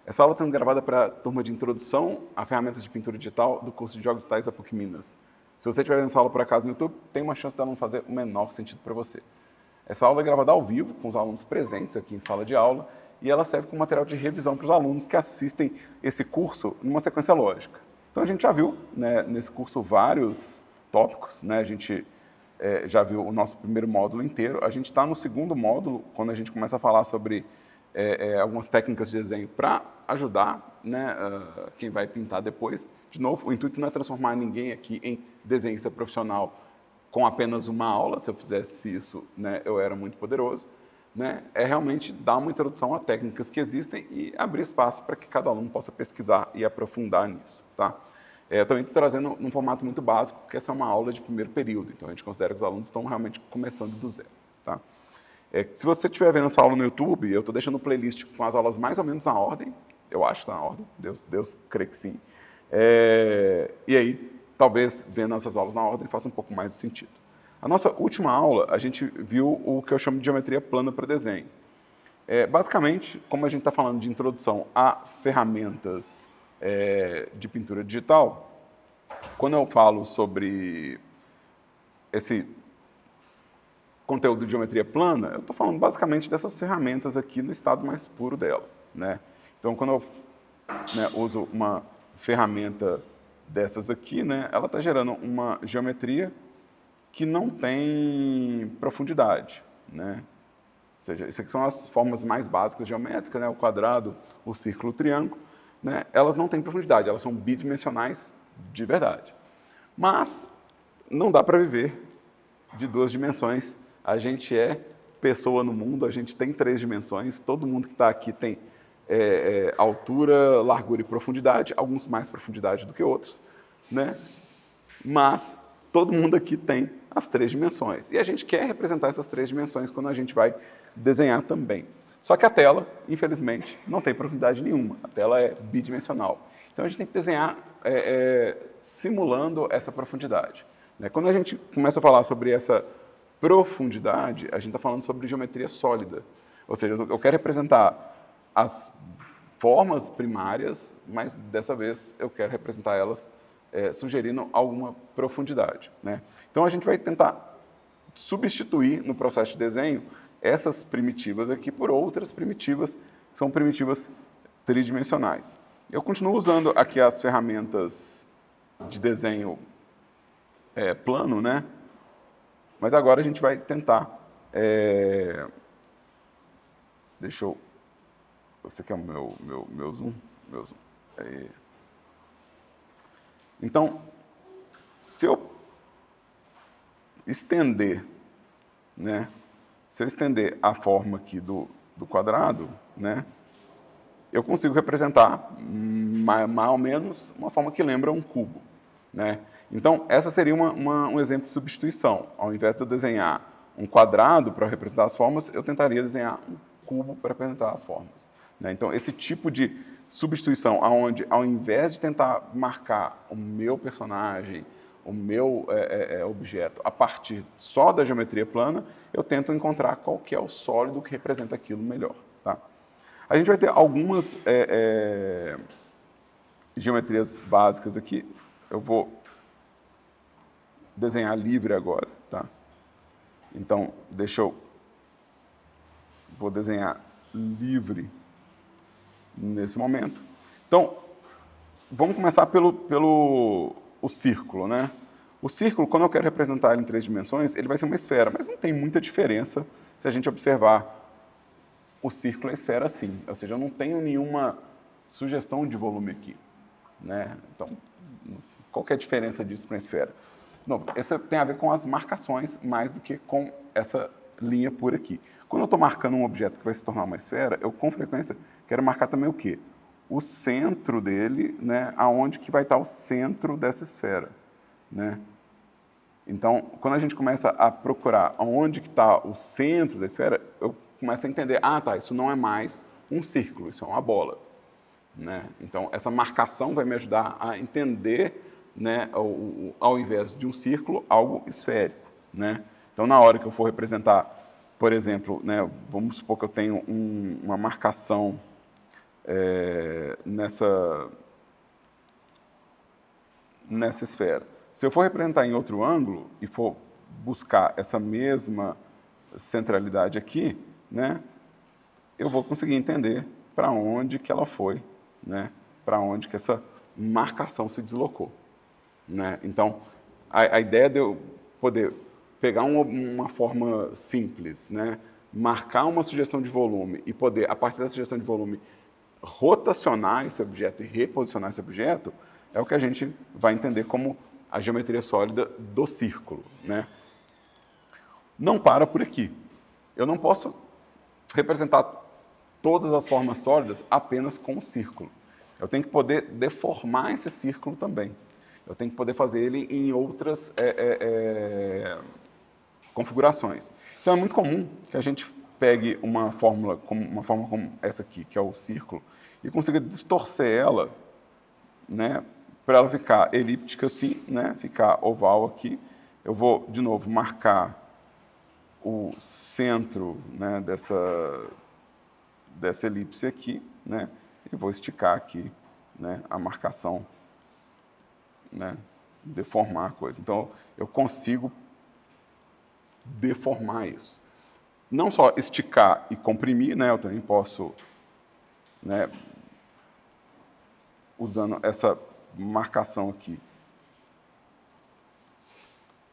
Essa aula está sendo gravada para a turma de introdução a ferramentas de pintura digital do curso de Jogos Digitais da PUC Minas. Se você estiver vendo essa aula por acaso no YouTube, tem uma chance de ela não fazer o menor sentido para você. Essa aula é gravada ao vivo, com os alunos presentes aqui em sala de aula, e ela serve como material de revisão para os alunos que assistem esse curso numa sequência lógica. Então a gente já viu, né, nesse curso vários tópicos, né, a gente já viu o nosso primeiro módulo inteiro, a gente está no segundo módulo, quando a gente começa a falar sobre algumas técnicas de desenho para ajudar, né, quem vai pintar depois. De novo, o intuito não é transformar ninguém aqui em desenhista profissional com apenas uma aula. Se eu fizesse isso, né, eu era muito poderoso. Né? É realmente dar uma introdução a técnicas que existem e abrir espaço para que cada aluno possa pesquisar e aprofundar nisso. Tá? Eu também estou trazendo num formato muito básico, porque essa é uma aula de primeiro período, então a gente considera que os alunos estão realmente começando do zero. Tá? Se você estiver vendo essa aula no YouTube, eu estou deixando um playlist com as aulas mais ou menos na ordem. Eu acho que está na ordem, Deus crê que sim. E aí, talvez vendo essas aulas na ordem faça um pouco mais de sentido. A nossa última aula, a gente viu o que eu chamo de geometria plana para desenho. Basicamente, como a gente está falando de introdução a ferramentas de pintura digital, quando eu falo sobre esse conteúdo de geometria plana, eu estou falando basicamente dessas ferramentas aqui no estado mais puro dela. Né? Então, quando eu uso uma ferramenta dessas aqui, né, ela está gerando uma geometria que não tem profundidade. Né? Ou seja, isso aqui são as formas mais básicas geométricas, né, o quadrado, o círculo, o triângulo. Né? Elas não têm profundidade, elas são bidimensionais de verdade. Mas não dá para viver de duas dimensões. A gente é pessoa no mundo, a gente tem três dimensões, todo mundo que está aqui tem altura, largura e profundidade, alguns mais profundidade do que outros, né? Mas todo mundo aqui tem as três dimensões. E a gente quer representar essas três dimensões quando a gente vai desenhar também. Só que a tela, infelizmente, não tem profundidade nenhuma. A tela é bidimensional. Então a gente tem que desenhar simulando essa profundidade. Né? Quando a gente começa a falar sobre essa profundidade, a gente está falando sobre geometria sólida. Ou seja, eu quero representar as formas primárias, mas dessa vez eu quero representar elas sugerindo alguma profundidade. Né? Então a gente vai tentar substituir no processo de desenho essas primitivas aqui por outras primitivas, que são primitivas tridimensionais. Eu continuo usando aqui as ferramentas de desenho plano, né? Mas agora a gente vai tentar... Deixa eu... Esse aqui é o meu zoom. Meu zoom. Então, se eu estender, né? Se eu estender a forma aqui do quadrado, né? Eu consigo representar mais ou menos uma forma que lembra um cubo. Né? Então, essa seria um exemplo de substituição. Ao invés de eu desenhar um quadrado para representar as formas, eu tentaria desenhar um cubo para representar as formas. Né? Então, esse tipo de substituição, onde ao invés de tentar marcar o meu personagem, o meu objeto a partir só da geometria plana, eu tento encontrar qual que é o sólido que representa aquilo melhor. Tá? A gente vai ter algumas geometrias básicas aqui. Eu vou desenhar livre agora, tá? Então, vou desenhar livre nesse momento. Então, vamos começar pelo o círculo, né? O círculo, quando eu quero representar ele em três dimensões, ele vai ser uma esfera, mas não tem muita diferença se a gente observar o círculo e a esfera assim. Ou seja, eu não tenho nenhuma sugestão de volume aqui. Né? Então, qual que é a diferença disso para a esfera? Não, isso tem a ver com as marcações mais do que com essa linha por aqui. Quando eu estou marcando um objeto que vai se tornar uma esfera, eu com frequência quero marcar também o quê? O centro dele, né, aonde que vai estar o centro dessa esfera. Né? Então, quando a gente começa a procurar onde que está o centro da esfera, eu começo a entender, tá, isso não é mais um círculo, isso é uma bola. Né? Então, essa marcação vai me ajudar a entender, né, ao invés de um círculo, algo esférico. Né? Então, na hora que eu for representar, por exemplo, né, vamos supor que eu tenho uma marcação nessa esfera. Se eu for representar em outro ângulo e for buscar essa mesma centralidade aqui, né, eu vou conseguir entender para onde que ela foi, né, para onde que essa marcação se deslocou. Né? Então, a ideia de eu poder pegar uma forma simples, né, marcar uma sugestão de volume e poder, a partir da sugestão de volume, rotacionar esse objeto e reposicionar esse objeto, é o que a gente vai entender como a geometria sólida do círculo. Né? Não para por aqui. Eu não posso representar todas as formas sólidas apenas com o círculo. Eu tenho que poder deformar esse círculo também. Eu tenho que poder fazer ele em outras configurações. Então é muito comum que a gente pegue uma forma como essa aqui, que é o círculo, e consiga distorcer ela, né, para ela ficar elíptica assim, né, ficar oval aqui. Eu vou, de novo, marcar o centro, né, dessa elipse aqui, né, e vou esticar aqui, né, a marcação, né, deformar a coisa. Então, eu consigo deformar isso. Não só esticar e comprimir, né, eu também posso, né, usando essa marcação aqui,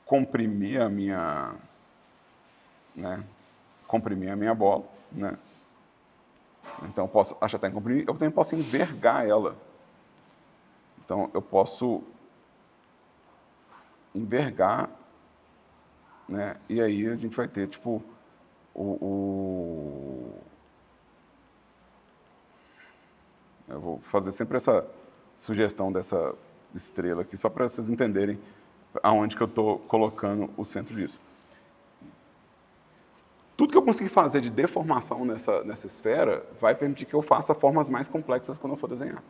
comprimir a minha, né, comprimir a minha bola, né. Então, eu posso achatar em comprimir, eu também posso envergar ela. Então, eu posso envergar, né, e aí a gente vai ter, tipo, eu vou fazer sempre essa sugestão dessa estrela aqui, só para vocês entenderem aonde que eu estou colocando o centro disso. Tudo que eu conseguir fazer de deformação nessa esfera vai permitir que eu faça formas mais complexas quando eu for desenhar.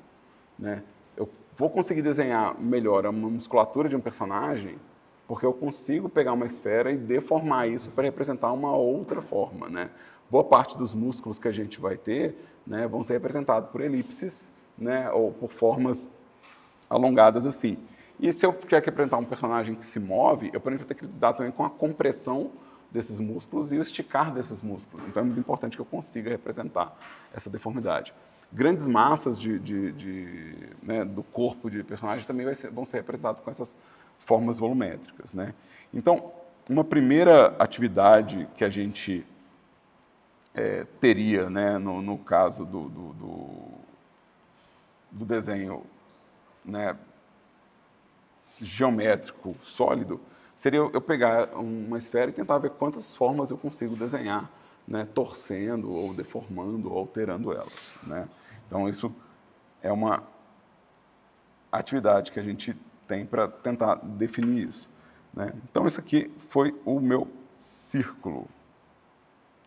Né? Eu vou conseguir desenhar melhor a musculatura de um personagem porque eu consigo pegar uma esfera e deformar isso para representar uma outra forma. Né? Boa parte dos músculos que a gente vai ter, né, vão ser representados por elipses, né, ou por formas alongadas assim. E se eu quero representar um personagem que se move, eu, por exemplo, vou ter que lidar também com a compressão desses músculos e o esticar desses músculos. Então é muito importante que eu consiga representar essa deformidade. Grandes massas né, do corpo de personagem também vão ser representados com essas formas volumétricas. Né? Então, uma primeira atividade que a gente teria, né, no caso do desenho, né, geométrico sólido, seria eu pegar uma esfera e tentar ver quantas formas eu consigo desenhar, né, torcendo, ou deformando, ou alterando elas. Né? Então, isso é uma atividade que a gente tem para tentar definir isso. Né? Então, esse aqui foi o meu círculo.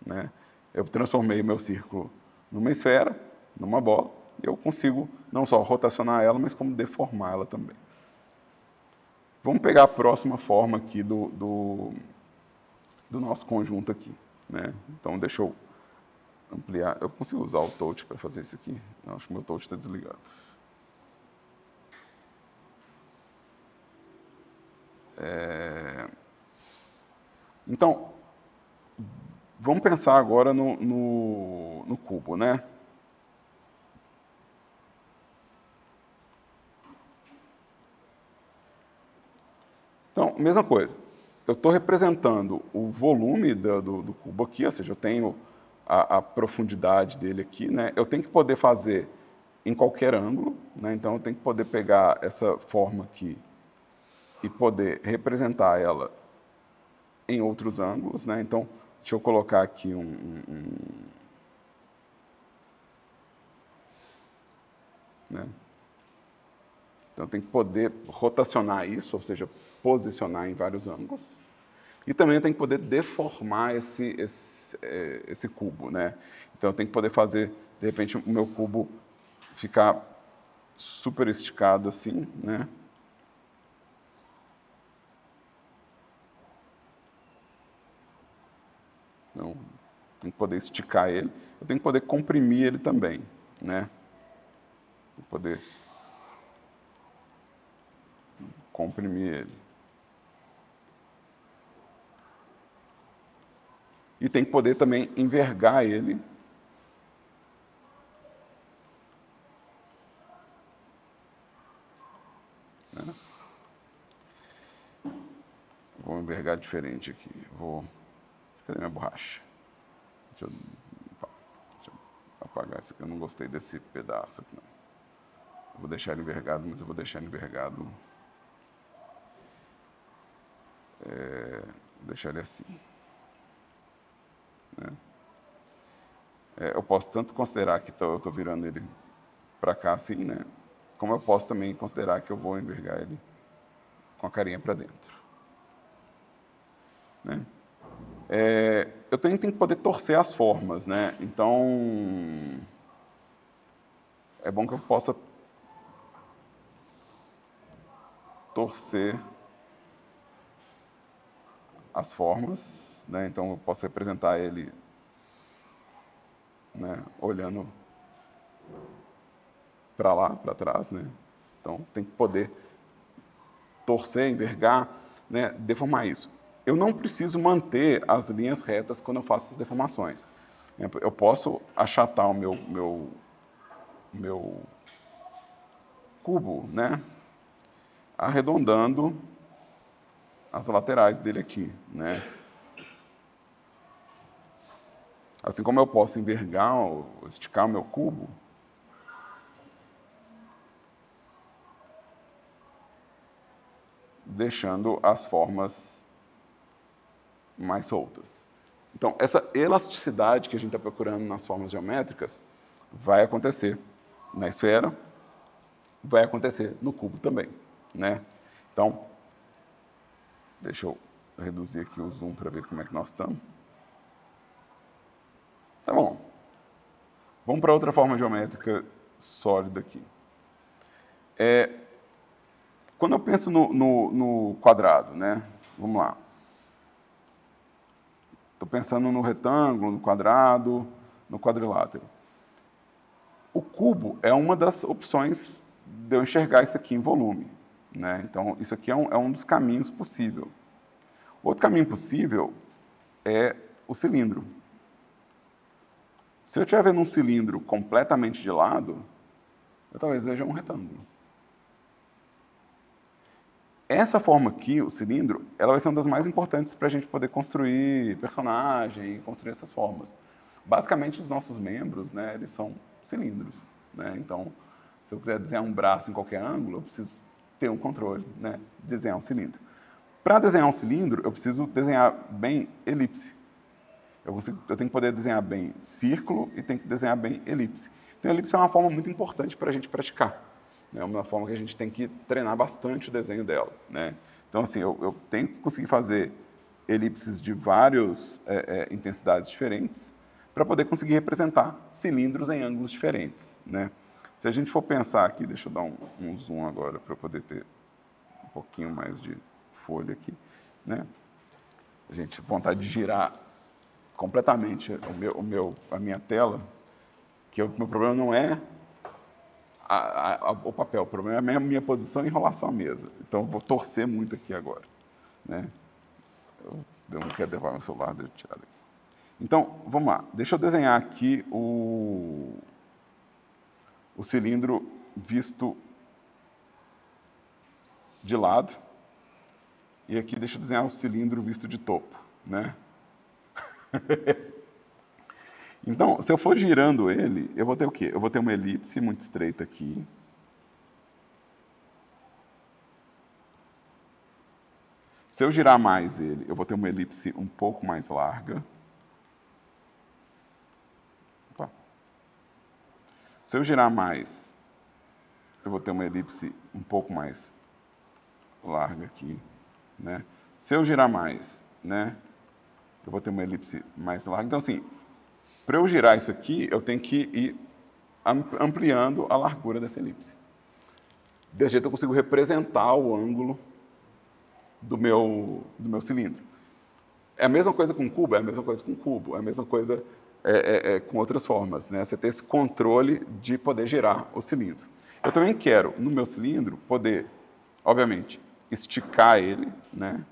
Né? Eu transformei o meu círculo numa esfera, numa bola, e eu consigo não só rotacionar ela, mas como deformar ela também. Vamos pegar a próxima forma aqui do nosso conjunto aqui. Né? Então, deixa eu ampliar. Eu consigo usar o touch para fazer isso aqui? Não, acho que o meu touch está desligado. Então, vamos pensar agora no cubo, né? Então, mesma coisa. Eu estou representando o volume do cubo aqui, ou seja, eu tenho a profundidade dele aqui, né? Eu tenho que poder fazer em qualquer ângulo, né? Então eu tenho que poder pegar essa forma aqui e poder representar ela em outros ângulos, né? Então, deixa eu colocar aqui né? Então, tem que poder rotacionar isso, ou seja, posicionar em vários ângulos. E também eu tenho que poder deformar esse cubo, né? Então, eu tenho que poder fazer, de repente, o meu cubo ficar super esticado assim, né? Então, tem que poder esticar ele. Eu tenho que poder comprimir ele também, né? poder comprimir ele. E tem que poder também envergar ele. Né? Vou envergar diferente aqui. Cadê minha borracha? Deixa eu apagar isso aqui. Eu não gostei desse pedaço aqui, não. Eu vou deixar ele envergado, mas eu vou deixar ele envergado. Vou deixar ele assim. Né? Eu posso tanto considerar que eu estou virando ele para cá assim, né? Como eu posso também considerar que eu vou envergar ele com a carinha para dentro. Né? Eu tenho que poder torcer as formas, né? Então, é bom que eu possa torcer as formas, né? Então eu posso representar ele, né, olhando para lá, para trás, né? Então tem que poder torcer, envergar, né, deformar isso. Eu não preciso manter as linhas retas quando eu faço as deformações. Eu posso achatar o meu cubo, né, arredondando as laterais dele aqui, né? Assim como eu posso envergar ou esticar o meu cubo, deixando as formas mais soltas. Então, essa elasticidade que a gente está procurando nas formas geométricas vai acontecer na esfera, vai acontecer no cubo também, né? Então, deixa eu reduzir aqui o zoom para ver como é que nós estamos. Tá bom. Vamos para outra forma geométrica sólida aqui. Quando eu penso no quadrado, né? Vamos lá. Estou pensando no retângulo, no quadrado, no quadrilátero. O cubo é uma das opções de eu enxergar isso aqui em volume. Né? Então, isso aqui é um dos caminhos possível. Outro caminho possível é o cilindro. Se eu estiver vendo um cilindro completamente de lado, eu talvez veja um retângulo. Essa forma aqui, o cilindro, ela vai ser uma das mais importantes para a gente poder construir personagem e construir essas formas. Basicamente, os nossos membros, né, eles são cilindros. Né? Então, se eu quiser desenhar um braço em qualquer ângulo, eu preciso ter um controle, né, de desenhar um cilindro. Para desenhar um cilindro, eu preciso desenhar bem elipse. Eu tenho que poder desenhar bem círculo e tenho que desenhar bem elipse. Então, a elipse é uma forma muito importante para a gente praticar. É uma forma que a gente tem que treinar bastante o desenho dela. Né? Então, assim, eu tenho que conseguir fazer elipses de várias intensidades diferentes para poder conseguir representar cilindros em ângulos diferentes. Né? Se a gente for pensar aqui, deixa eu dar um zoom agora para poder ter um pouquinho mais de folha aqui. Né? A gente vontade de girar completamente a minha tela, que o meu problema não é o papel, o problema é a minha posição em relação à mesa. Então eu vou torcer muito aqui agora. Né? Eu não quero levar meu celular, deixa eu tirar daqui. Então, vamos lá. Deixa eu desenhar aqui o cilindro visto de lado. E aqui deixa eu desenhar o cilindro visto de topo. Né? Então, se eu for girando ele, eu vou ter o quê? Eu vou ter uma elipse muito estreita aqui. Se eu girar mais ele, eu vou ter uma elipse um pouco mais larga. Opa. Se eu girar mais, eu vou ter uma elipse um pouco mais larga aqui. Né? Se eu girar mais, né, eu vou ter uma elipse mais larga. Então, assim, para eu girar isso aqui, eu tenho que ir ampliando a largura dessa elipse. Desse jeito eu consigo representar o ângulo do meu cilindro. É a mesma coisa com cubo, é a mesma coisa com cubo, é a mesma coisa com outras formas. Né? Você ter esse controle de poder girar o cilindro. Eu também quero, no meu cilindro, poder, obviamente, esticar ele, né?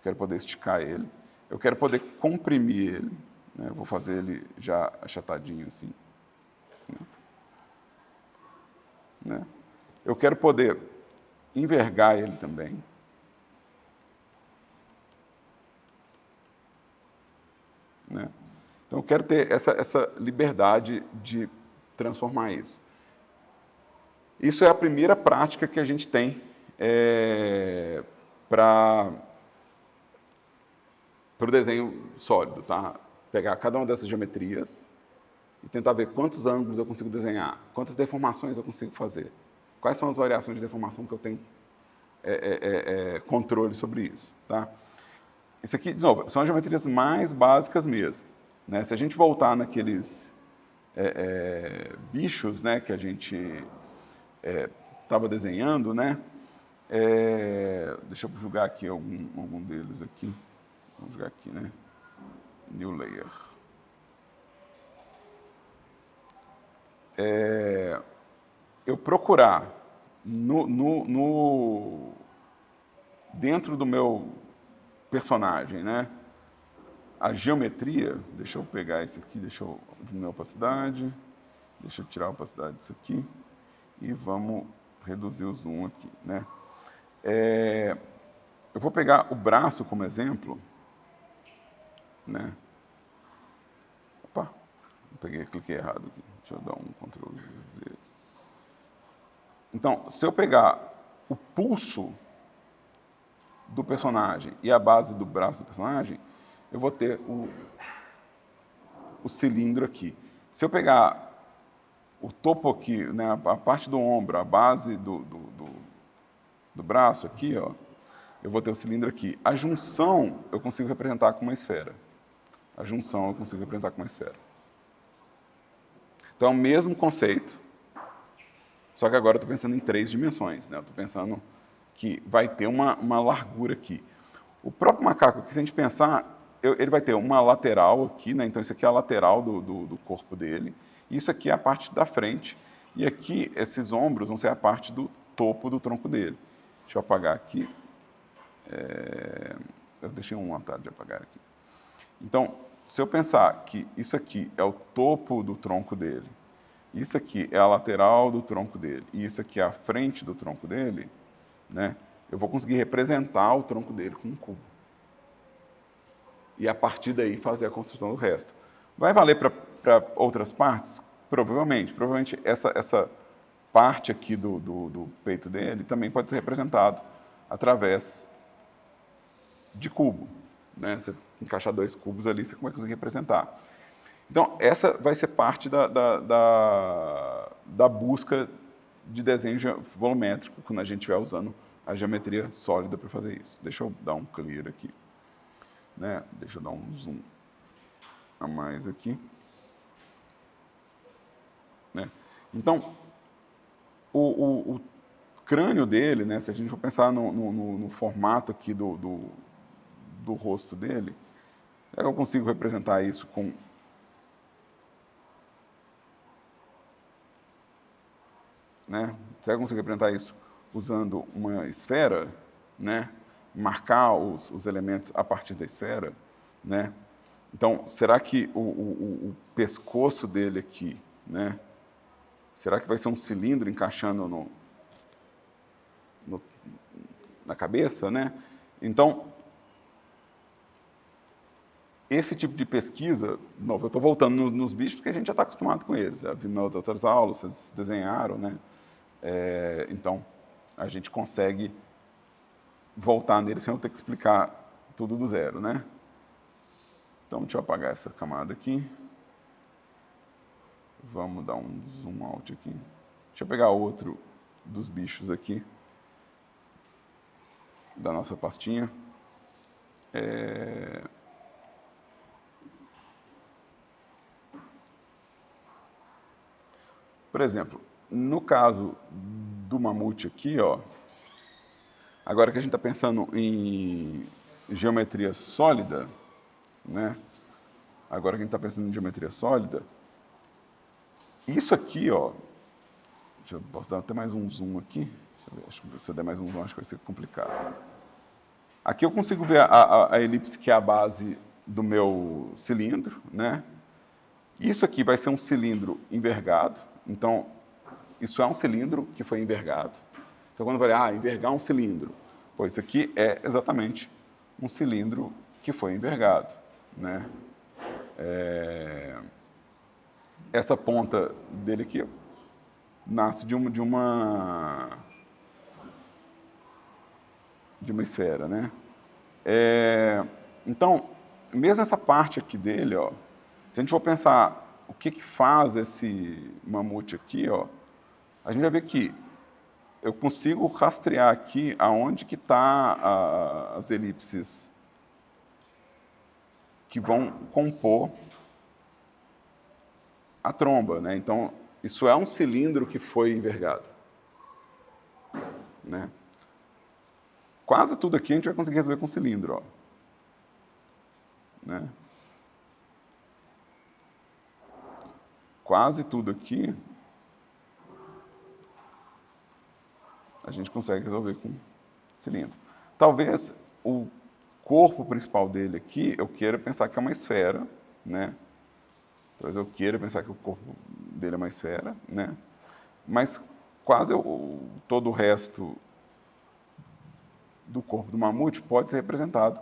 Quero poder esticar ele. Eu quero poder comprimir ele, né? Vou fazer ele já achatadinho assim, né? Eu quero poder envergar ele também, né? Então eu quero ter essa liberdade de transformar isso. Isso é a primeira prática que a gente tem para o desenho sólido, tá? Pegar cada uma dessas geometrias e tentar ver quantos ângulos eu consigo desenhar, quantas deformações eu consigo fazer, quais são as variações de deformação que eu tenho controle sobre isso, tá? Isso aqui, de novo, são as geometrias mais básicas mesmo, né? Se a gente voltar naqueles bichos, né, que a gente estava desenhando, né? Deixa eu jogar aqui algum deles aqui. Vamos jogar aqui, né? New Layer. Eu procurar dentro do meu personagem, né? A geometria, deixa eu pegar isso aqui, deixa eu diminuir a opacidade, deixa eu tirar a opacidade disso aqui e vamos reduzir o zoom aqui, né? Eu vou pegar o braço como exemplo, né? Opa, cliquei errado aqui. Deixa eu dar um Ctrl Z. Então, se eu pegar o pulso do personagem e a base do braço do personagem, eu vou ter o cilindro aqui. Se eu pegar o topo aqui, né, a parte do ombro, a base do braço aqui, ó, eu vou ter o cilindro aqui. A junção eu consigo representar com uma esfera. A junção eu consigo representar com uma esfera. Então é o mesmo conceito, só que agora eu estou pensando em 3 dimensões. Né? Eu estou pensando que vai ter uma largura aqui. O próprio macaco, aqui, se a gente pensar, ele vai ter uma lateral aqui, né? Então isso aqui é a lateral do corpo dele. Isso aqui é a parte da frente. E aqui, esses ombros vão ser a parte do topo do tronco dele. Deixa eu apagar aqui. Eu deixei um atalho de apagar aqui. Então, se eu pensar que isso aqui é o topo do tronco dele, isso aqui é a lateral do tronco dele, e isso aqui é a frente do tronco dele, né? Eu vou conseguir representar o tronco dele com um cubo. E a partir daí fazer a construção do resto. Vai valer para outras partes? Provavelmente. Provavelmente essa parte aqui do peito dele também pode ser representado através de cubo. Né? Você encaixar 2 cubos ali, você vai conseguir representar. Então, essa vai ser parte da busca de desenho volumétrico, quando a gente estiver usando a geometria sólida para fazer isso. Deixa eu dar um clear aqui. Né? Deixa eu dar um zoom a mais aqui. Né? Então, o crânio dele, né, se a gente for pensar no formato aqui do rosto dele, eu consigo representar isso com né? Será que eu consigo representar isso usando uma esfera, né? Marcar os elementos a partir da esfera, né? Então, será que o pescoço dele aqui, né? Será que vai ser um cilindro encaixando na cabeça, né? Então, esse tipo de pesquisa, de novo, eu estou voltando nos bichos porque a gente já está acostumado com eles. Já vi nas outras aulas, vocês desenharam, né? Então, a gente consegue voltar nele sem eu ter que explicar tudo do zero, né? Então, deixa eu apagar essa camada aqui. Vamos dar um zoom out aqui. Deixa eu pegar outro dos bichos aqui, da nossa pastinha. Por exemplo, no caso do mamute aqui, ó, agora que a gente está pensando em geometria sólida, né? Agora que a gente está pensando em geometria sólida, isso aqui, ó, Posso dar até mais um zoom aqui. Deixa eu ver, acho que se eu der mais um zoom, acho que vai ser complicado. Aqui eu consigo ver a elipse que é a base do meu cilindro, né? Isso aqui vai ser um cilindro envergado, então isso é um cilindro que foi envergado. Então quando eu falei, envergar um cilindro, pois isso aqui é exatamente um cilindro que foi envergado, né? Essa ponta dele aqui nasce de uma esfera, né? Então, mesmo essa parte aqui dele, ó, se a gente for pensar o que faz esse mamute aqui, ó, a gente vai ver que eu consigo rastrear aqui aonde que tá as elipses que vão compor a tromba, né? Então, isso é um cilindro que foi envergado, né? Quase tudo aqui a gente vai conseguir resolver com cilindro, ó, né? Quase tudo aqui a gente consegue resolver com cilindro. Talvez o corpo principal dele aqui, eu queira pensar que é uma esfera, né? Talvez eu queira pensar que o corpo dele é uma esfera, né? Mas quase todo o resto do corpo do mamute pode ser representado,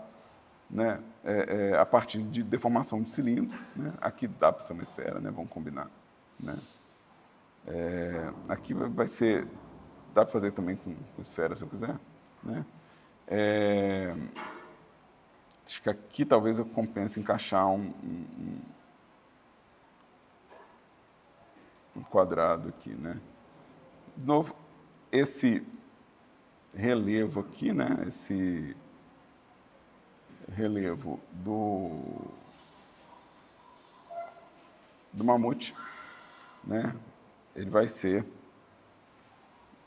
né? A partir de deformação de cilindro, né? Aqui dá para ser uma esfera, né? Vamos combinar, né? Aqui vai ser, dá para fazer também com esfera se eu quiser, né? Acho que aqui talvez eu compense encaixar um quadrado aqui, né? De novo, esse relevo aqui, né? Esse relevo do mamute, né? Ele vai ser,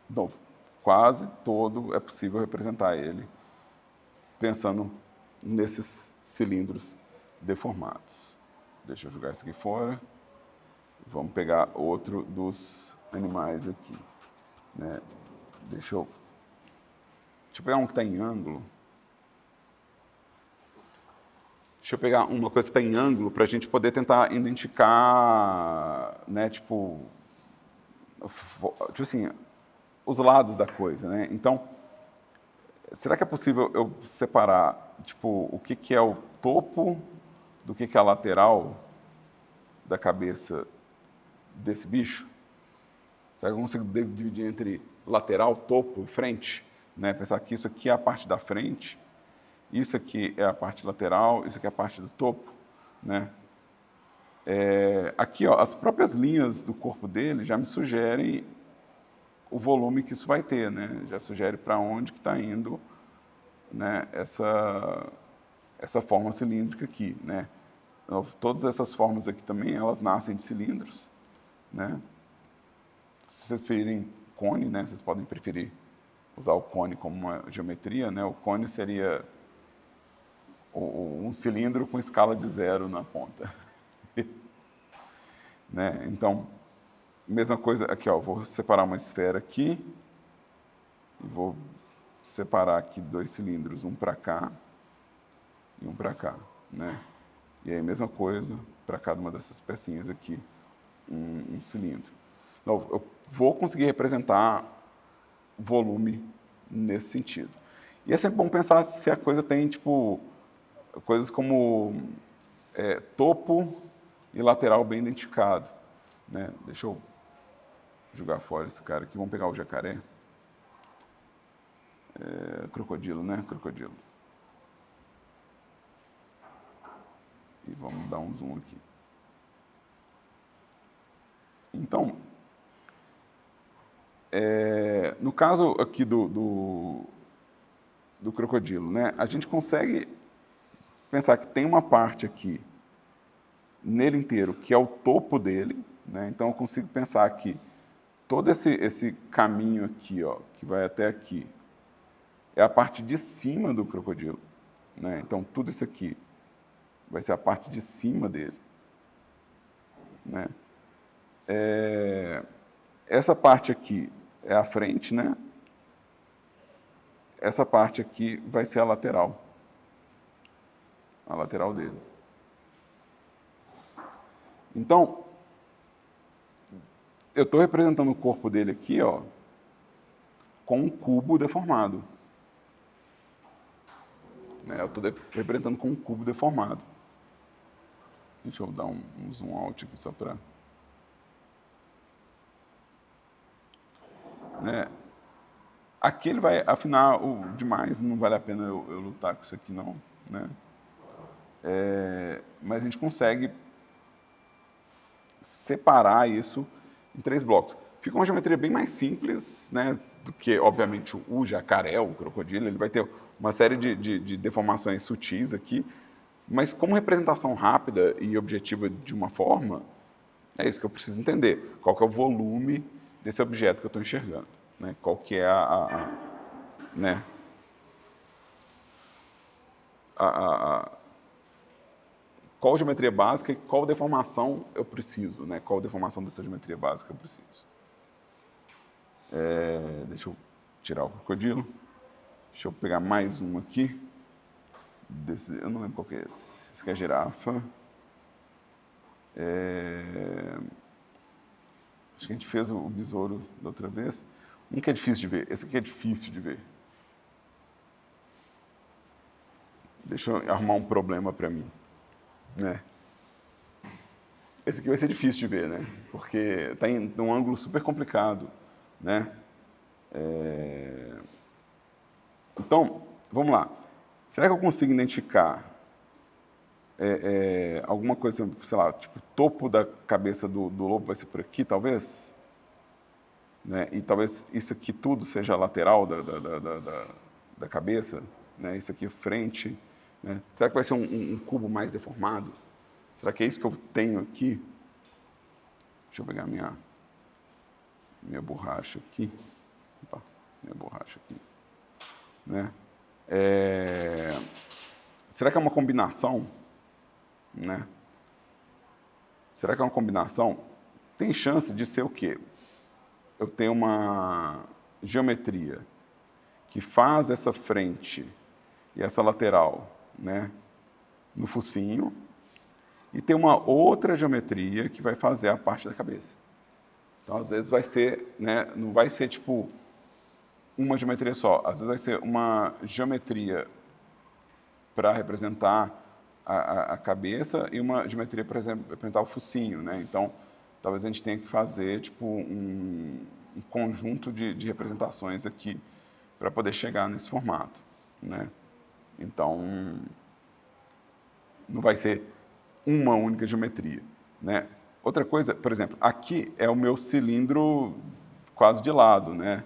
de novo, quase todo é possível representar ele pensando nesses cilindros deformados. Deixa eu jogar isso aqui fora. Vamos pegar outro dos animais aqui, né? Deixa eu pegar um que está em ângulo. Deixa eu pegar uma coisa que está em ângulo para a gente poder tentar identificar, né, tipo assim, os lados da coisa, né? Então, será que é possível eu separar, tipo, o que é o topo do que é a lateral da cabeça desse bicho? Será que eu consigo dividir entre lateral, topo e frente? Né? Pensar que isso aqui é a parte da frente, isso aqui é a parte lateral, isso aqui é a parte do topo, né? Aqui, ó, as próprias linhas do corpo dele já me sugerem o volume que isso vai ter, né? Já sugere para onde que está indo, né, essa forma cilíndrica aqui, né? Então, todas essas formas aqui também, elas nascem de cilindros, né? Se vocês preferirem cone, né, vocês podem preferir usar o cone como uma geometria, né? O cone seria um cilindro com escala de 0 na ponta. Né? Então, mesma coisa aqui, ó, vou separar uma esfera aqui e vou separar aqui dois cilindros, um para cá e um para cá, né? E aí mesma coisa para cada uma dessas pecinhas aqui, um cilindro. Então, eu vou conseguir representar volume nesse sentido. E é sempre bom pensar se a coisa tem, tipo, coisas como topo e lateral bem identificado, né? Deixa eu jogar fora esse cara aqui. Vamos pegar o jacaré. Crocodilo, né? Crocodilo. E vamos dar um zoom aqui. Então, no caso aqui do crocodilo, né? A gente consegue pensar que tem uma parte aqui nele inteiro que é o topo dele, né? Então eu consigo pensar que todo esse caminho aqui, ó, que vai até aqui, é a parte de cima do crocodilo, né? Então tudo isso aqui vai ser a parte de cima dele, né? essa parte aqui é a frente, né? Essa parte aqui vai ser a lateral dele. Então, eu estou representando o corpo dele aqui, ó, com um cubo deformado. Né? Eu estou representando com um cubo deformado. Deixa eu dar um zoom out aqui só para... Né? Aqui ele vai afinar demais, não vale a pena eu lutar com isso aqui não. Né? Mas a gente consegue separar isso em 3 blocos. Fica uma geometria bem mais simples, né, do que, obviamente, o jacaré, o crocodilo. Ele vai ter uma série de deformações sutis aqui, mas como representação rápida e objetiva de uma forma, é isso que eu preciso entender. Qual que é o volume desse objeto que eu estou enxergando? Né? Qual que é né, qual geometria básica e qual deformação eu preciso, né? Qual deformação dessa geometria básica eu preciso. Deixa eu tirar o crocodilo. Deixa eu pegar mais um aqui. Eu não lembro qual que é esse. Esse aqui é a girafa. Acho que a gente fez o besouro da outra vez. Um que é difícil de ver. Esse aqui é difícil de ver. Deixa eu arrumar um problema para mim. Né? Esse aqui vai ser difícil de ver, né? Porque está em um ângulo super complicado, né? Então, vamos lá. Será que eu consigo identificar alguma coisa, sei lá, tipo, o topo da cabeça do lobo vai ser por aqui, talvez? Né? E talvez isso aqui tudo seja a lateral da cabeça, né? Isso aqui é frente. Né? Será que vai ser um cubo mais deformado? Será que é isso que eu tenho aqui? Deixa eu pegar minha borracha aqui. Opa, minha borracha aqui. Né? Será que é uma combinação? Né? Será que é uma combinação? Tem chance de ser o quê? Eu tenho uma geometria que faz essa frente e essa lateral, né, no focinho, e tem uma outra geometria que vai fazer a parte da cabeça. Então, às vezes vai ser, né, não vai ser tipo uma geometria só, às vezes vai ser uma geometria para representar a cabeça e uma geometria para representar o focinho, né? Então, talvez a gente tenha que fazer tipo um conjunto de representações aqui para poder chegar nesse formato, né? Então, não vai ser uma única geometria, né? Outra coisa, por exemplo, aqui é o meu cilindro quase de lado, né?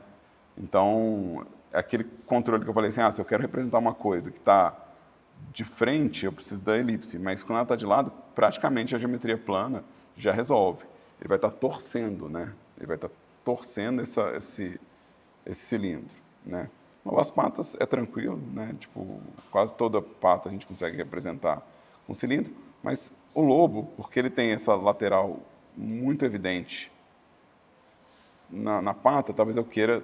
Então, aquele controle que eu falei assim, se eu quero representar uma coisa que está de frente, eu preciso da elipse, mas quando ela está de lado, praticamente a geometria plana já resolve. Ele vai estar torcendo, né? Ele vai estar torcendo esse cilindro, né? As patas é tranquilo, né? Tipo, quase toda pata a gente consegue representar um cilindro, mas o lobo, porque ele tem essa lateral muito evidente na pata, talvez eu queira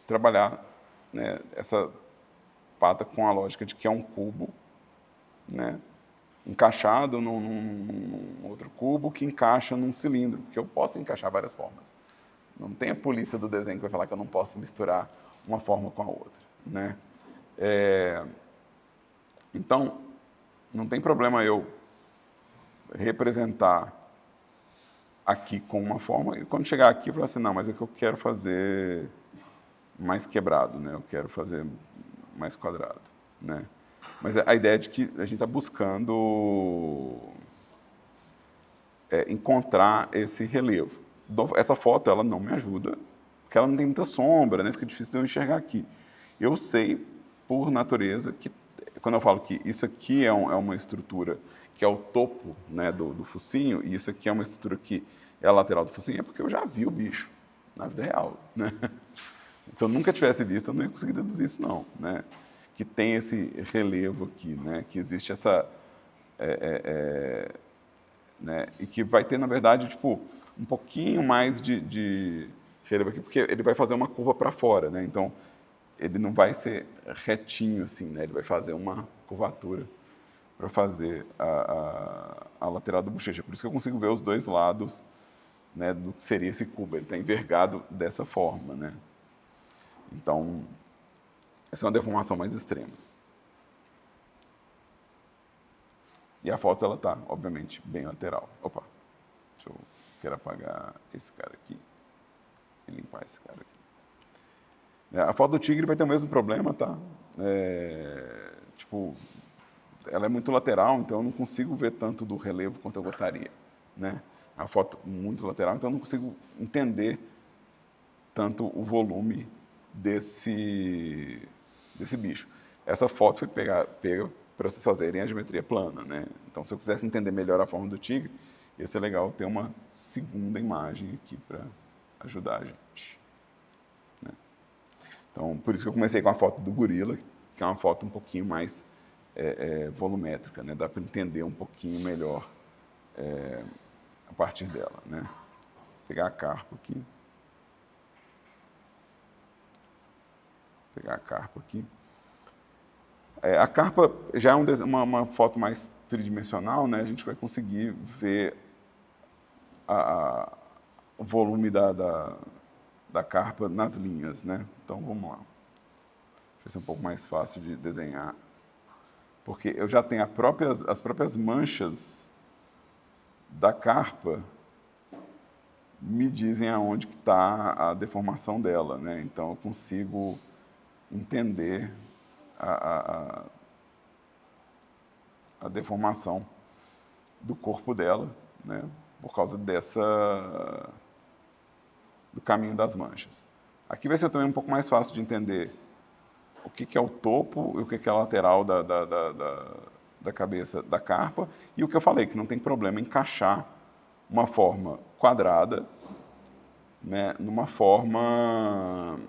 trabalhar, né, essa pata com a lógica de que é um cubo, né, encaixado num outro cubo que encaixa num cilindro, porque eu posso encaixar várias formas. Não tem a polícia do desenho que vai falar que eu não posso misturar uma forma com a outra, né? Então, não tem problema eu representar aqui com uma forma e quando chegar aqui eu falar assim, não, mas é que eu quero fazer mais quebrado, né? Eu quero fazer mais quadrado, né? Mas a ideia é de que a gente está buscando encontrar esse relevo. Essa foto ela não me ajuda, porque ela não tem muita sombra, né? Fica difícil de eu enxergar aqui. Eu sei, por natureza, que quando eu falo que isso aqui é uma estrutura que é o topo, né, do focinho, e isso aqui é uma estrutura que é a lateral do focinho, é porque eu já vi o bicho na vida real, né? Se eu nunca tivesse visto, eu não ia conseguir deduzir isso não, né? Que tem esse relevo aqui, né? Que existe essa... né? E que vai ter, na verdade, tipo, um pouquinho mais de relevo aqui porque ele vai fazer uma curva para fora, né? Então, ele não vai ser retinho assim, né? Ele vai fazer uma curvatura para fazer a lateral do bochecha. Por isso que eu consigo ver os dois lados, né, do que seria esse cubo. Ele está envergado dessa forma, né? Então, essa é uma deformação mais extrema. E a foto, ela está, obviamente, bem lateral. Opa, quero apagar esse cara aqui e limpar esse cara aqui. A foto do tigre vai ter o mesmo problema, tá? Tipo, ela é muito lateral, então eu não consigo ver tanto do relevo quanto eu gostaria, né? A foto muito lateral, então eu não consigo entender tanto o volume desse bicho. Essa foto foi pega para vocês fazerem a geometria plana, né? Então, se eu quisesse entender melhor a forma do tigre, ia ser legal ter uma segunda imagem aqui para ajudar a gente, né? Então, por isso que eu comecei com a foto do gorila, que é uma foto um pouquinho mais volumétrica, né? Dá para entender um pouquinho melhor a partir dela, né? Vou pegar a carpa aqui. Pegar a carpa aqui. A carpa já é uma foto mais tridimensional, né? A gente vai conseguir ver o volume da carpa nas linhas, né? Então vamos lá. Vai ser um pouco mais fácil de desenhar, porque eu já tenho as próprias manchas da carpa me dizem aonde que está a deformação dela, né? Então eu consigo entender a deformação do corpo dela, né? Por causa do caminho das manchas. Aqui vai ser também um pouco mais fácil de entender o que é o topo e o que é a lateral da cabeça da carpa, e o que eu falei, que não tem problema encaixar uma forma quadrada, né, numa forma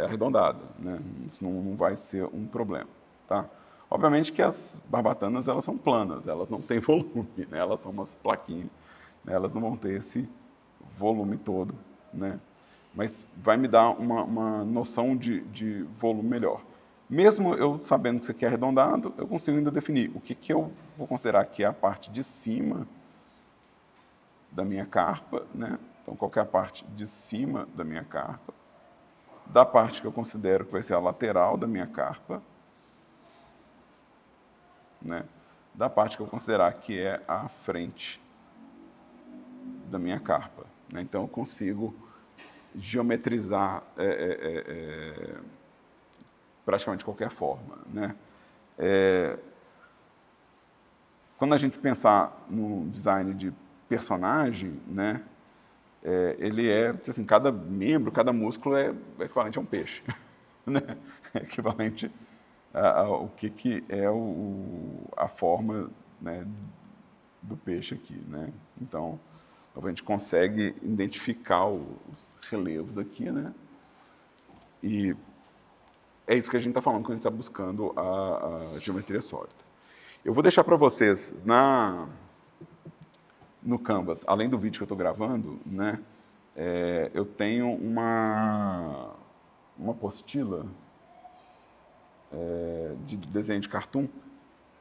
arredondada, né? Isso não vai ser um problema, tá? Obviamente que as barbatanas, elas são planas, elas não têm volume, né? Elas são umas plaquinhas, né? Elas não vão ter esse volume todo, né? Mas vai me dar uma noção de volume melhor. Mesmo eu sabendo que isso aqui é arredondado, eu consigo ainda definir o que eu vou considerar que é a parte de cima da minha carpa, né? Então, qual que é a parte de cima da minha carpa, da parte que eu considero que vai ser a lateral da minha carpa, né? Da parte que eu considerar que é a frente da minha carpa, né? Então eu consigo geometrizar praticamente de qualquer forma, né? Quando a gente pensar no design de personagem, né? Ele assim, cada membro, cada músculo é equivalente a um peixe, né? É equivalente o que é a forma, né, do peixe aqui, né? Então, a gente consegue identificar os relevos aqui, né? E é isso que a gente está falando quando a gente está buscando a geometria sólida. Eu vou deixar para vocês no Canvas, além do vídeo que eu estou gravando, né? Eu tenho uma apostila de desenho de cartoon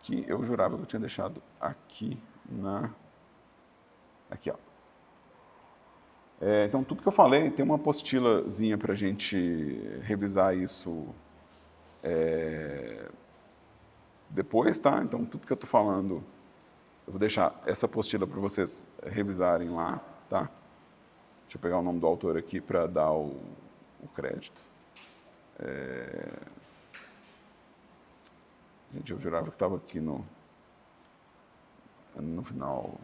que eu jurava que eu tinha deixado aqui aqui, ó. Então tudo que eu falei tem uma apostilazinha para a gente revisar isso depois, tá? Então tudo que eu estou falando eu vou deixar essa apostila para vocês revisarem lá, tá? Deixa eu pegar o nome do autor aqui para dar o crédito. Gente, eu jurava que estava aqui no final.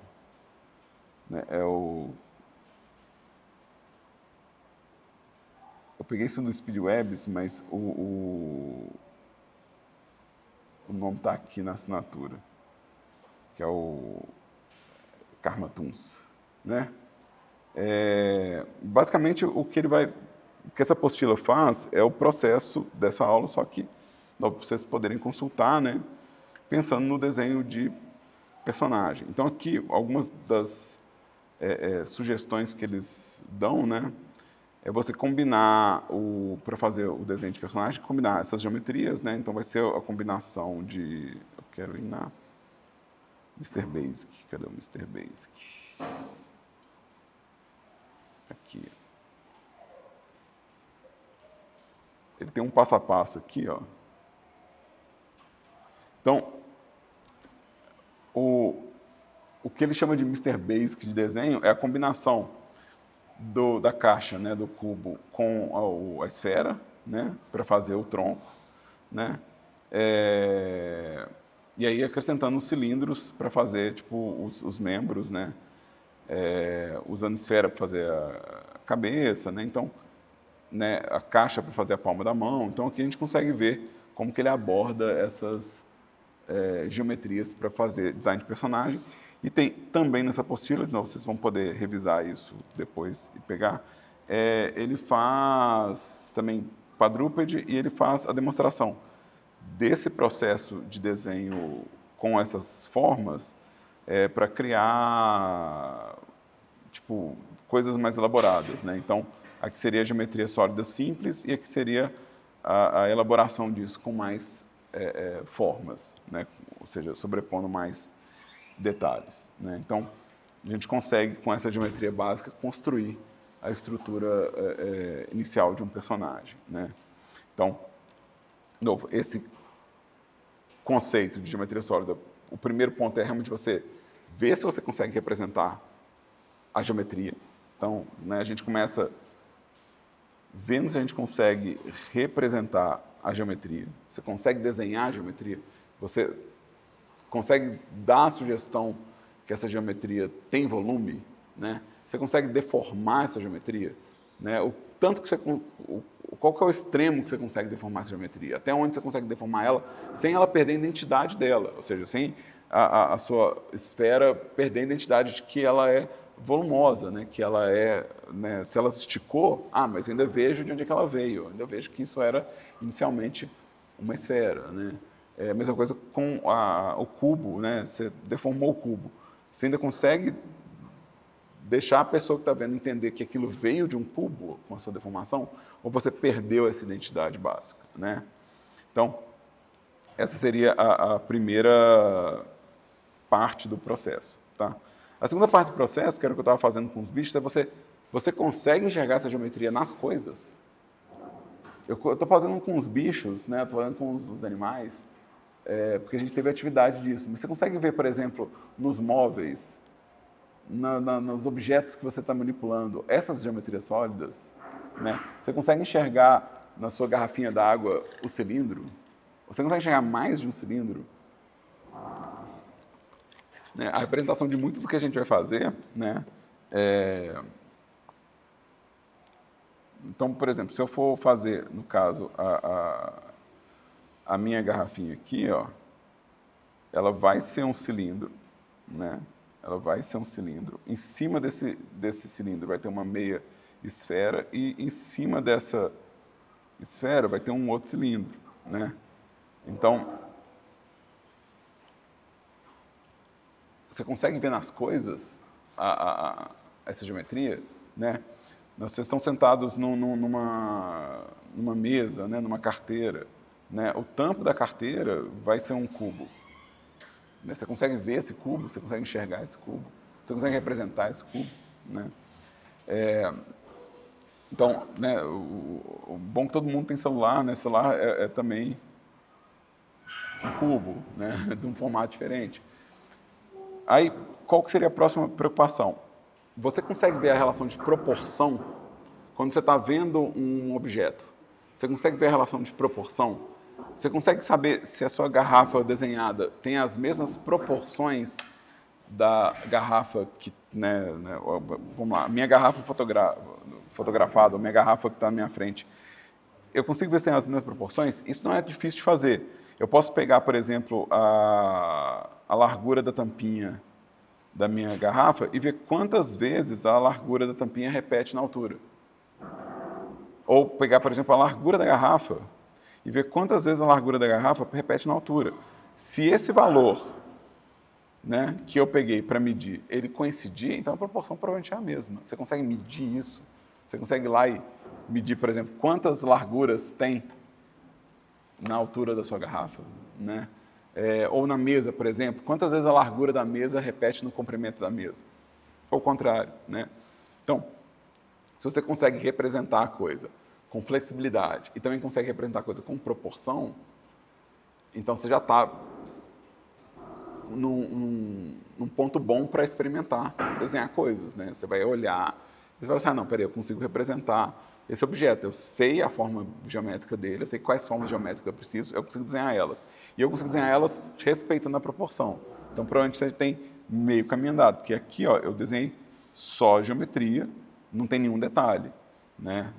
Né? Eu peguei isso do Speedwebs, mas o nome está aqui na assinatura, que é o Karma Toons, né? Basicamente, o que essa apostila faz é o processo dessa aula, só que dá para vocês poderem consultar, né? Pensando no desenho de personagem. Então aqui, algumas das sugestões que eles dão, né? É você combinar, para fazer o desenho de personagem, combinar essas geometrias, né? Então vai ser a combinação de... Eu quero ir na Mr. Basic. Cadê o Mr. Basic? Aqui. Ele tem um passo a passo aqui, ó. Então, o que ele chama de Mr. Basic de desenho é a combinação da caixa, né, do cubo com a esfera, né, para fazer o tronco, né, e aí acrescentando os cilindros para fazer tipo os membros, né, usando esfera para fazer a cabeça, né, então, né, a caixa para fazer a palma da mão. Então aqui a gente consegue ver como que ele aborda essas geometrias para fazer design de personagem. E tem também nessa apostila, então vocês vão poder revisar isso depois e pegar, ele faz também quadrúpede e ele faz a demonstração desse processo de desenho com essas formas para criar tipo, coisas mais elaboradas, né? Então, aqui seria a geometria sólida simples e aqui seria a elaboração disso com mais formas, né? Ou seja, sobrepondo mais detalhes, né? Então, a gente consegue, com essa geometria básica, construir a estrutura inicial de um personagem, né? Então, de novo, esse conceito de geometria sólida, o primeiro ponto é realmente você ver se você consegue representar a geometria. Então, né, a gente começa vendo se a gente consegue representar a geometria. Você consegue desenhar a geometria? Você consegue dar a sugestão que essa geometria tem volume? Né? Você consegue deformar essa geometria? Né? O tanto que você, qual que é o extremo que você consegue deformar essa geometria? Até onde você consegue deformar ela sem ela perder a identidade dela? Ou seja, sem a sua esfera perder a identidade de que ela é volumosa, né? Que ela é, né? Se ela esticou, mas eu ainda vejo de onde é que ela veio, eu ainda vejo que isso era inicialmente uma esfera, né? É a mesma coisa com o cubo, né? Você deformou o cubo, você ainda consegue deixar a pessoa que está vendo entender que aquilo veio de um cubo com a sua deformação, ou você perdeu essa identidade básica, né? Então, essa seria a primeira parte do processo, tá? A segunda parte do processo, que era o que eu estava fazendo com os bichos, é você consegue enxergar essa geometria nas coisas. Eu estou fazendo com os bichos, né? Estou fazendo com os animais, porque a gente teve atividade disso. Mas você consegue ver, por exemplo, nos móveis, nos objetos que você está manipulando, essas geometrias sólidas, né? Você consegue enxergar na sua garrafinha d'água o cilindro? Você consegue enxergar mais de um cilindro? Né? A representação de muito do que a gente vai fazer, né? Então, por exemplo, se eu for fazer, no caso, a minha garrafinha aqui, ó, ela vai ser um cilindro, né? Ela vai ser um cilindro. Em cima desse cilindro vai ter uma meia esfera e em cima dessa esfera vai ter um outro cilindro, né? Então, você consegue ver nas coisas essa geometria, né? Vocês estão sentados numa mesa, né? Numa carteira, né? O tampo da carteira vai ser um cubo. Né? Você consegue ver esse cubo, você consegue enxergar esse cubo, você consegue representar esse cubo, né? Então, né, o bom é que todo mundo tem celular, né? Celular é também um cubo, né? De um formato diferente. Aí, qual que seria a próxima preocupação? Você consegue ver a relação de proporção quando você está vendo um objeto? Você consegue ver a relação de proporção? Você consegue saber se a sua garrafa desenhada tem as mesmas proporções da garrafa que, né, vamos lá, minha garrafa fotografada, minha garrafa que está na minha frente, eu consigo ver se tem as mesmas proporções? Isso não é difícil de fazer. Eu posso pegar, por exemplo, a largura da tampinha da minha garrafa e ver quantas vezes a largura da tampinha repete na altura. Ou pegar, por exemplo, a largura da garrafa e ver quantas vezes a largura da garrafa repete na altura. Se esse valor né, que eu peguei para medir, ele coincidir, então a proporção provavelmente é a mesma. Você consegue medir isso? Você consegue ir lá e medir, por exemplo, quantas larguras tem na altura da sua garrafa, né? Ou na mesa, por exemplo, quantas vezes a largura da mesa repete no comprimento da mesa? Ou o contrário, né? Então, se você consegue representar a coisa com flexibilidade e também consegue representar a coisa com proporção, então você já está num ponto bom para experimentar, desenhar coisas, né? Você vai olhar, você vai pensar, não, peraí, eu consigo representar esse objeto, eu sei a forma geométrica dele, eu sei quais formas geométricas eu preciso, eu consigo desenhar elas. E eu consigo desenhar elas respeitando a proporção. Então, provavelmente você tem meio caminho andado, porque aqui, ó, eu desenhei só geometria, não tem nenhum detalhe, né?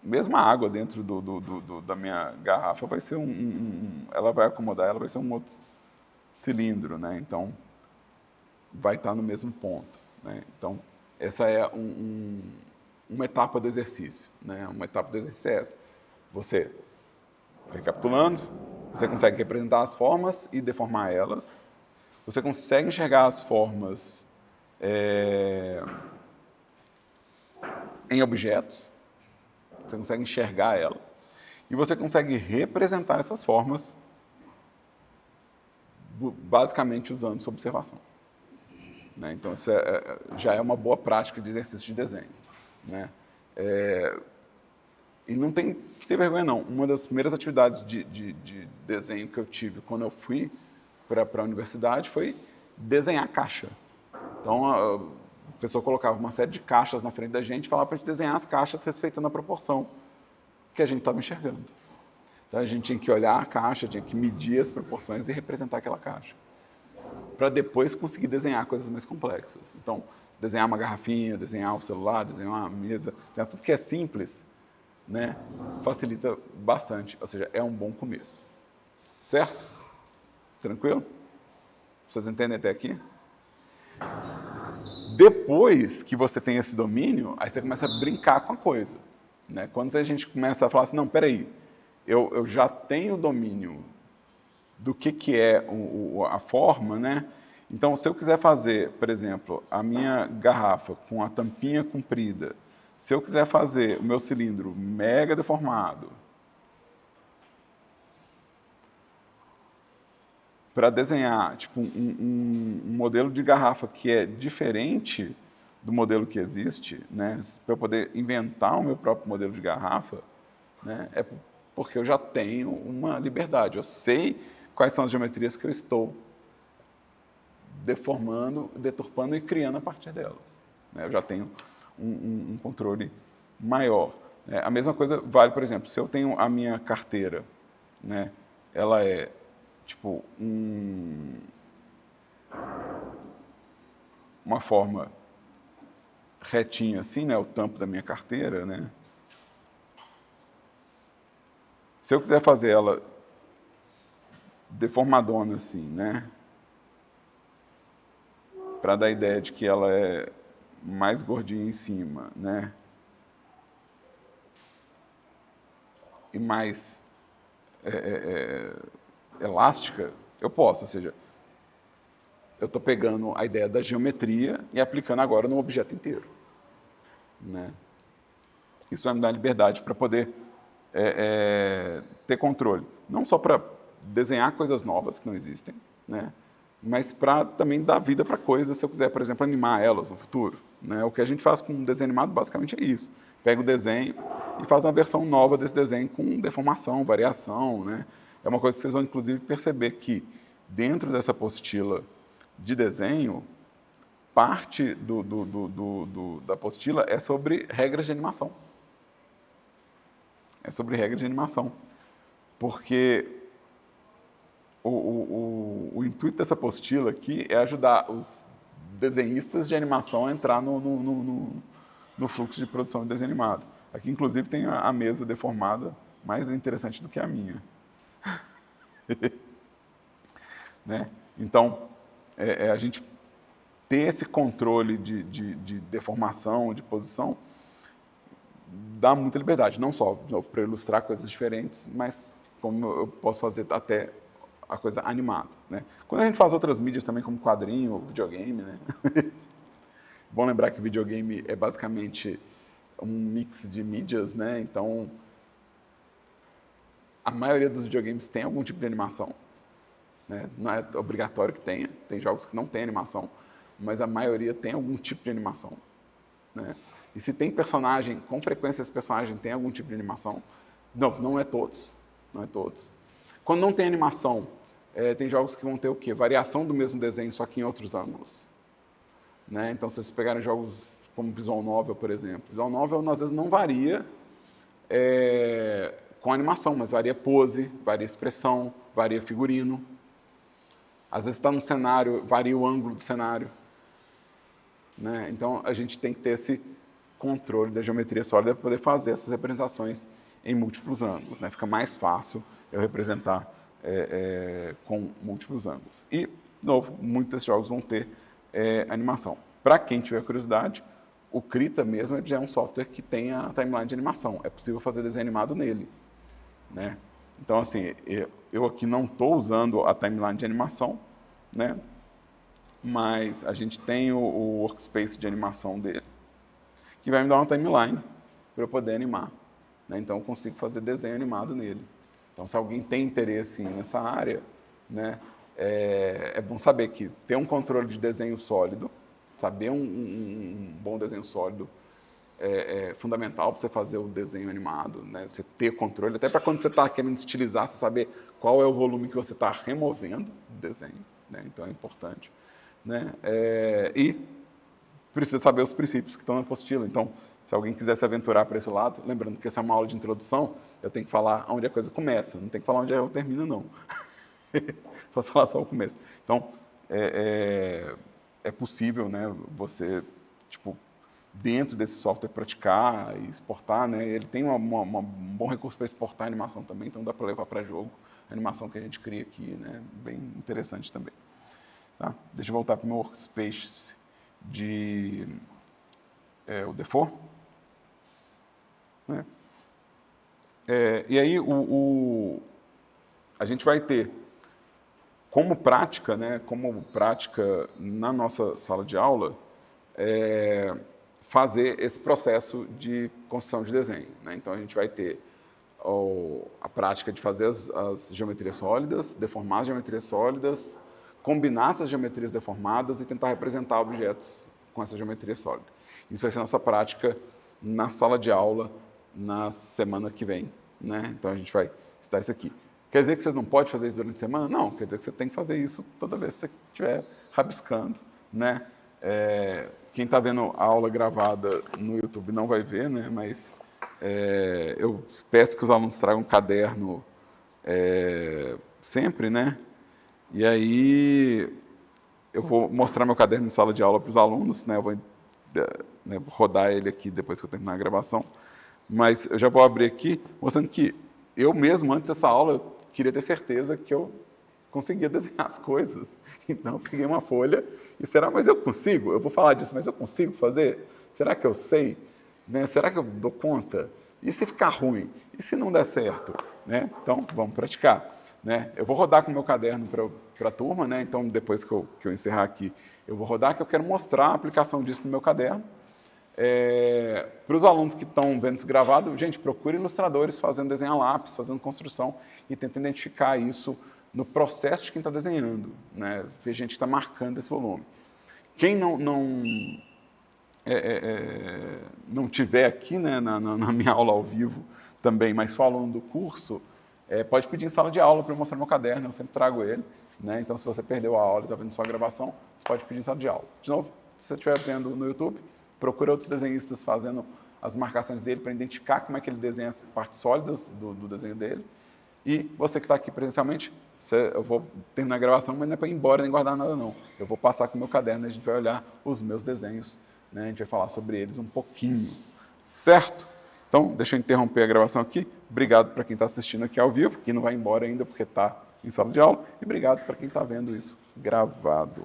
Mesmo a água dentro da minha garrafa vai ser ela vai acomodar, ela vai ser um outro cilindro, né? Então, vai estar no mesmo ponto, né? Então, essa é uma etapa do exercício, né? Uma etapa do exercício é essa. Você, recapitulando, você consegue representar as formas e deformar elas. Você consegue enxergar as formas em objetos. Você consegue enxergar ela. E você consegue representar essas formas basicamente usando sua observação. Né? Então, isso já é uma boa prática de exercício de desenho. Né? E não tem que ter vergonha, não. Uma das primeiras atividades de desenho que eu tive quando eu fui para a universidade foi desenhar caixa. Então, a pessoa colocava uma série de caixas na frente da gente e falava para a gente desenhar as caixas respeitando a proporção que a gente estava enxergando. Então, a gente tinha que olhar a caixa, tinha que medir as proporções e representar aquela caixa, para depois conseguir desenhar coisas mais complexas. Então, desenhar uma garrafinha, desenhar um celular, desenhar uma mesa, desenhar tudo que é simples, né, facilita bastante, ou seja, é um bom começo. Certo? Tranquilo? Vocês entendem até aqui? Depois que você tem esse domínio, aí você começa a brincar com a coisa. Né? Quando a gente começa a falar assim, não, peraí, eu já tenho domínio do que é a forma, né? Então, se eu quiser fazer, por exemplo, a minha garrafa com a tampinha comprida, se eu quiser fazer o meu cilindro mega deformado, para desenhar tipo, um modelo de garrafa que é diferente do modelo que existe, né? Para eu poder inventar o meu próprio modelo de garrafa, né? É porque eu já tenho uma liberdade, eu sei quais são as geometrias que eu estou deformando, deturpando e criando a partir delas. Né? Eu já tenho um controle maior. Né? A mesma coisa vale, por exemplo, se eu tenho a minha carteira, né? Ela é tipo uma forma retinha assim, né? O tampo da minha carteira, né? Se eu quiser fazer ela deformadona assim, né? Para dar a ideia de que ela é mais gordinha em cima, né? E mais elástica, eu posso, ou seja, eu estou pegando a ideia da geometria e aplicando agora no objeto inteiro. Né? Isso vai me dar liberdade para poder ter controle. Não só para desenhar coisas novas que não existem, né? Mas para também dar vida para coisas, se eu quiser, por exemplo, animar elas no futuro. Né? O que a gente faz com um desenho animado basicamente é isso. Pega o desenho e faz uma versão nova desse desenho com deformação, variação. Né? É uma coisa que vocês vão, inclusive, perceber que dentro dessa apostila de desenho, parte da apostila é sobre regras de animação. É sobre regras de animação. Porque o intuito dessa apostila aqui é ajudar os desenhistas de animação a entrar no fluxo de produção de desenho animado. Aqui, inclusive, tem a mesa deformada mais interessante do que a minha. Né? Então, a gente ter esse controle de deformação, de posição, dá muita liberdade. Não só para ilustrar coisas diferentes, mas como eu posso fazer até a coisa animada, né? Quando a gente faz outras mídias também, como quadrinho, videogame, né? Bom lembrar que videogame é basicamente um mix de mídias, né? Então, a maioria dos videogames tem algum tipo de animação, né? Não é obrigatório que tenha, tem jogos que não tem animação, mas a maioria tem algum tipo de animação, né? E se tem personagem, com frequência esse personagem tem algum tipo de animação. Não, não é todos, não é todos. Quando não tem animação, tem jogos que vão ter o quê? Variação do mesmo desenho, só que em outros ângulos, né? Então, se vocês pegarem jogos como Visual Novel, por exemplo, Visual Novel às vezes não varia com animação, mas varia pose, varia expressão, varia figurino. Às vezes está no cenário, varia o ângulo do cenário, né? Então, a gente tem que ter esse controle da geometria sólida para poder fazer essas representações em múltiplos ângulos, né? Fica mais fácil eu representar com múltiplos ângulos. E, de novo, muitos jogos vão ter animação. Para quem tiver curiosidade, o Krita mesmo já é um software que tem a timeline de animação. É possível fazer desenho animado nele, né? Então, assim, eu aqui não estou usando a timeline de animação, né? Mas a gente tem o workspace de animação dele, que vai me dar uma timeline para eu poder animar, né? Então, eu consigo fazer desenho animado nele. Então, se alguém tem interesse nessa área, né, é bom saber que ter um controle de desenho sólido, saber um bom desenho sólido é fundamental para você fazer o desenho animado, né? Você ter controle, até para quando você está querendo estilizar, você saber qual é o volume que você está removendo do desenho, né? Então é importante, né? E precisa saber os princípios que estão na apostila. Então, se alguém quiser se aventurar para esse lado, lembrando que essa é uma aula de introdução, eu tenho que falar onde a coisa começa, não tem que falar onde ela termina, não. Posso falar só o começo. Então, é possível, né, você, tipo, dentro desse software praticar e exportar, né? Ele tem um bom recurso para exportar a animação também, então dá para levar para jogo a animação que a gente cria aqui, né? Bem interessante também. Tá? Deixa eu voltar para o meu workspace de o default, né? E aí a gente vai ter como prática, né? Como prática na nossa sala de aula, fazer esse processo de construção de desenho, né? Então a gente vai ter a prática de fazer as geometrias sólidas, deformar as geometrias sólidas, combinar essas geometrias deformadas e tentar representar objetos com essa geometria sólida. Isso vai ser a nossa prática na sala de aula na semana que vem, né? Então a gente vai estudar isso aqui. Quer dizer que você não pode fazer isso durante a semana? Não, quer dizer que você tem que fazer isso toda vez que você estiver rabiscando, né? Quem está vendo a aula gravada no YouTube não vai ver, né? Mas eu peço que os alunos tragam um caderno sempre, né? E aí eu vou mostrar meu caderno em sala de aula para os alunos, né? Eu vou rodar ele aqui depois que eu terminar a gravação. Mas eu já vou abrir aqui, mostrando que eu mesmo, antes dessa aula, eu queria ter certeza que eu conseguia desenhar as coisas. Então eu peguei uma folha e será, mas eu consigo? Eu vou falar disso, mas eu consigo fazer? Será que eu sei? Né? Será que eu dou conta? E se ficar ruim? E se não der certo? Né? Então vamos praticar. Né? Eu vou rodar com o meu caderno para a turma, né? Então depois que eu encerrar aqui, eu vou rodar, que eu quero mostrar a aplicação disso no meu caderno. Para os alunos que estão vendo isso gravado, gente, procure ilustradores fazendo desenho a lápis, fazendo construção e tenta identificar isso no processo de quem está desenhando, né? Ver gente que está marcando esse volume. Quem não tiver aqui, né, na minha aula ao vivo também, mas for aluno do curso, pode pedir em sala de aula para eu mostrar meu caderno, eu sempre trago ele, né? Então, se você perdeu a aula e está vendo só a gravação, você pode pedir em sala de aula. De novo, se você estiver vendo no YouTube, procura outros desenhistas fazendo as marcações dele para identificar como é que ele desenha as partes sólidas do desenho dele. E você que está aqui presencialmente, eu vou terminar a gravação, mas não é para ir embora nem guardar nada não. Eu vou passar com o meu caderno e a gente vai olhar os meus desenhos, né? A gente vai falar sobre eles um pouquinho, certo? Então, deixa eu interromper a gravação aqui. Obrigado para quem está assistindo aqui ao vivo, que não vai embora ainda porque está em sala de aula. E obrigado para quem está vendo isso gravado.